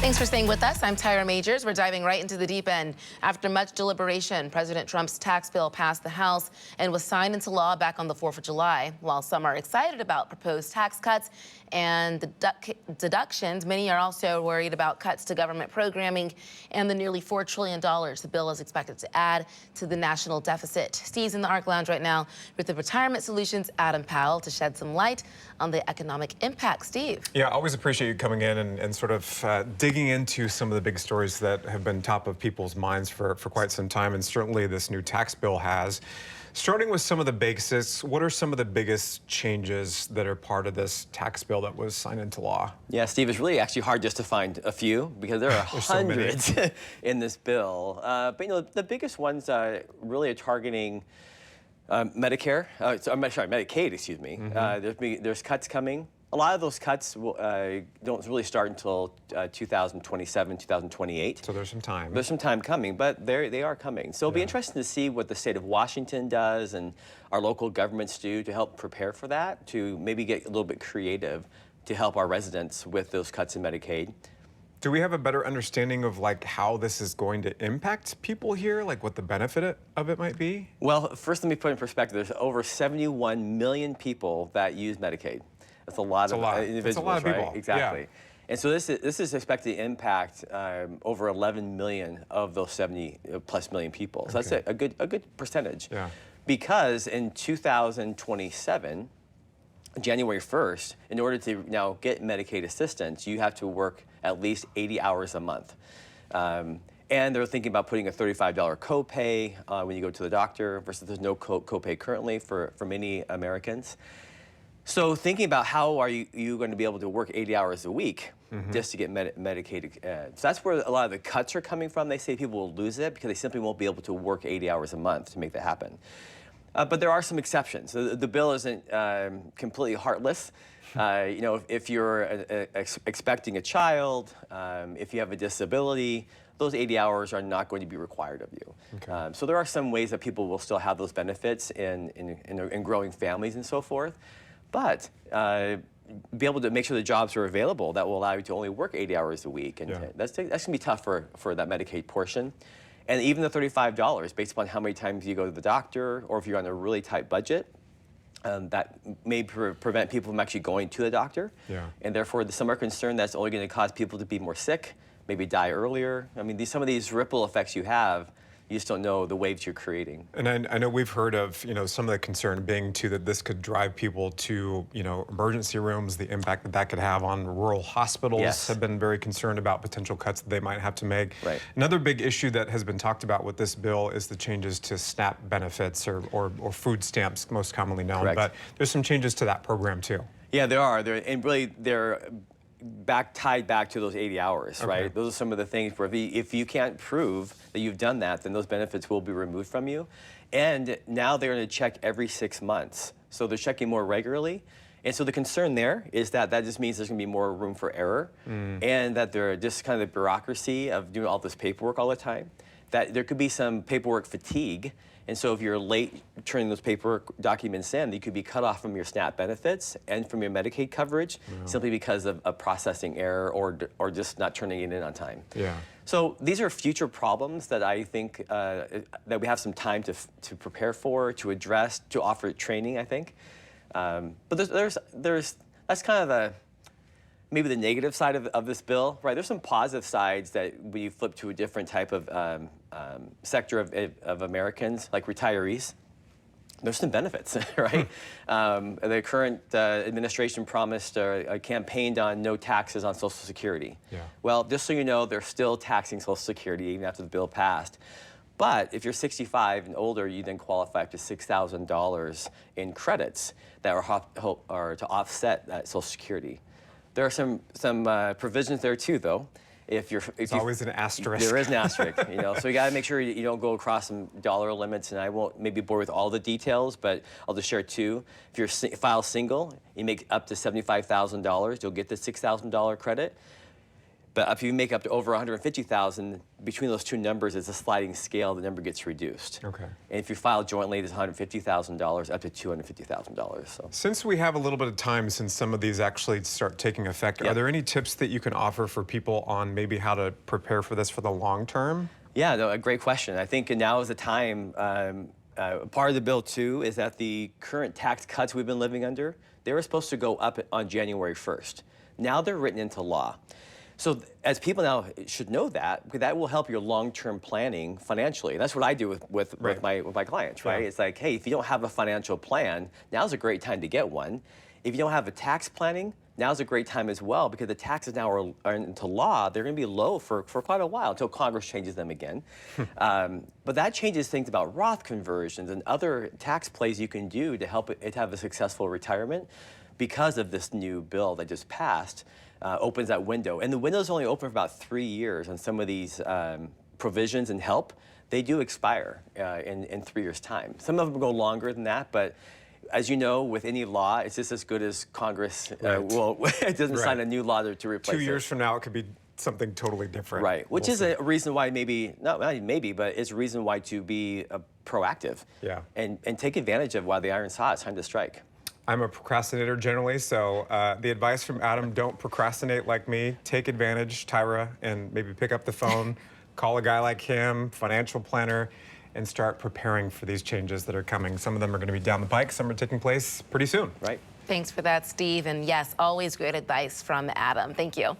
Thanks for staying with us. I'm Tyra Majors. We're diving right into the deep end. After much deliberation, President Trump's tax bill passed the House and was signed into law back on the 4th of July. While some are excited about proposed tax cuts and deductions, many are also worried about cuts to government programming and the nearly $4 trillion the bill is expected to add to the national deficit. Steve's in the ARC Lounge right now with the Retirement Solutions' Adam Powell to shed some light on the economic impact. Steve. Yeah, I always appreciate you coming in and sort of digging into some of the big stories that have been top of people's minds for quite some time, and certainly this new tax bill has. Starting with some of the basics, what are some of the biggest changes that are part of this tax bill that was signed into law? Yeah, Steve, it's really actually hard just to find a few because there are hundreds in this bill. But you know, the biggest ones really are targeting Medicare. Medicaid, excuse me. There's cuts coming. A lot of those cuts don't really start until 2027, 2028. So there's some time. There's some time coming, but they are coming. So it'll be interesting to see what the state of Washington does and our local governments do to help prepare for that, to maybe get a little bit creative to help our residents with those cuts in Medicaid. Do we have a better understanding of like how this is going to impact people here, like what the benefit of it might be? Well, first let me put in perspective, there's over 71 million people that use Medicaid. That's a lot of individuals, it's a lot of people. Right? Exactly. Yeah. And so this is expected to impact over 11 million of those 70+ million people. So that's a good percentage. Yeah. Because in 2027, January 1st, in order to now get Medicaid assistance, you have to work at least 80 hours a month. And they're thinking about putting a $35 copay when you go to the doctor versus there's no copay currently for many Americans. So thinking about how are you going to be able to work 80 hours a week just to get Medicaid. So that's where a lot of the cuts are coming from. They say people will lose it because they simply won't be able to work 80 hours a month to make that happen. But there are some exceptions. The bill isn't completely heartless. You know, if you're expecting a child, if you have a disability, those 80 hours are not going to be required of you. Okay. So there are some ways that people will still have those benefits in growing families and so forth. But be able to make sure the jobs are available that will allow you to only work 80 hours a week. And that's going to be tough for that Medicaid portion. And even the $35, based upon how many times you go to the doctor, or if you're on a really tight budget, that may prevent people from actually going to the doctor. Yeah. And therefore, some are concerned that's only going to cause people to be more sick, maybe die earlier. I mean, some of these ripple effects you have, you just don't know the waves you're creating. And I know we've heard of, you know, some of the concern being too that this could drive people to, you know, emergency rooms, the impact that could have on rural hospitals have been very concerned about potential cuts that they might have to make. Right. Another big issue that has been talked about with this bill is the changes to SNAP benefits or food stamps, most commonly known. Correct. But there's some changes to that program too. Yeah, there are. They're tied back to those 80 hours, right? Those are some of the things where if you can't prove that you've done that, then those benefits will be removed from you. And now they're going to check every 6 months. So they're checking more regularly. And so the concern there is that just means there's going to be more room for error and that they're just kind of the bureaucracy of doing all this paperwork all the time, that there could be some paperwork fatigue. And so if you're late turning those paperwork documents in, you could be cut off from your SNAP benefits and from your Medicaid coverage simply because of a processing error or just not turning it in on time. Yeah. So these are future problems that I think that we have some time to prepare for, to address, to offer training, I think. But that's kind of maybe the negative side of this bill, right? There's some positive sides that when you flip to a different type of sector of Americans, like retirees. There's some benefits, right? The current administration promised campaigned on no taxes on Social Security. Yeah. Well, just so you know, they're still taxing Social Security even after the bill passed. But if you're 65 and older, you then qualify up to $6,000 in credits that are to offset that Social Security. There are some provisions there too, though. There's always an asterisk. There is an asterisk, you know. So you got to make sure you don't go across some dollar limits. And I won't maybe bore with all the details, but I'll just share two. If you're file single, you make up to $75,000, you'll get the $6,000 credit. But if you make up to over 150,000, between those two numbers, it's a sliding scale. The number gets reduced. Okay. And if you file jointly, it's $150,000 up to $250,000. So. Since we have a little bit of time since some of these actually start taking effect, Yep. are there any tips that you can offer for people on maybe how to prepare for this for the long term? Yeah, no, a great question. I think now is the time. Part of the bill, too, is that the current tax cuts we've been living under, they were supposed to go up on January 1st. Now they're written into law. So as people now should know that, because that will help your long-term planning financially. And that's what I do with my clients, right? Yeah. It's like, hey, if you don't have a financial plan, now's a great time to get one. If you don't have a tax planning, now's a great time as well, because the taxes now are into law. They're going to be low for quite a while until Congress changes them again. But that changes things about Roth conversions and other tax plays you can do to help it have a successful retirement because of this new bill that just passed. Opens that window. And the window's only open for about 3 years, and some of these provisions and help, they do expire in 3 years' time. Some of them go longer than that, but as you know, with any law, it's just as good as Congress it doesn't sign a new law to replace it. 2 years from now, it could be something totally different. Right, which is a reason why maybe, not maybe, but it's a reason why to be proactive and take advantage of while the iron's hot. It's time to strike. I'm a procrastinator generally, so the advice from Adam, don't procrastinate like me. Take advantage, Tyra, and maybe pick up the phone, call a guy like him, financial planner, and start preparing for these changes that are coming. Some of them are going to be down the pike, some are taking place pretty soon. Right. Thanks for that, Steve. And yes, always great advice from Adam. Thank you.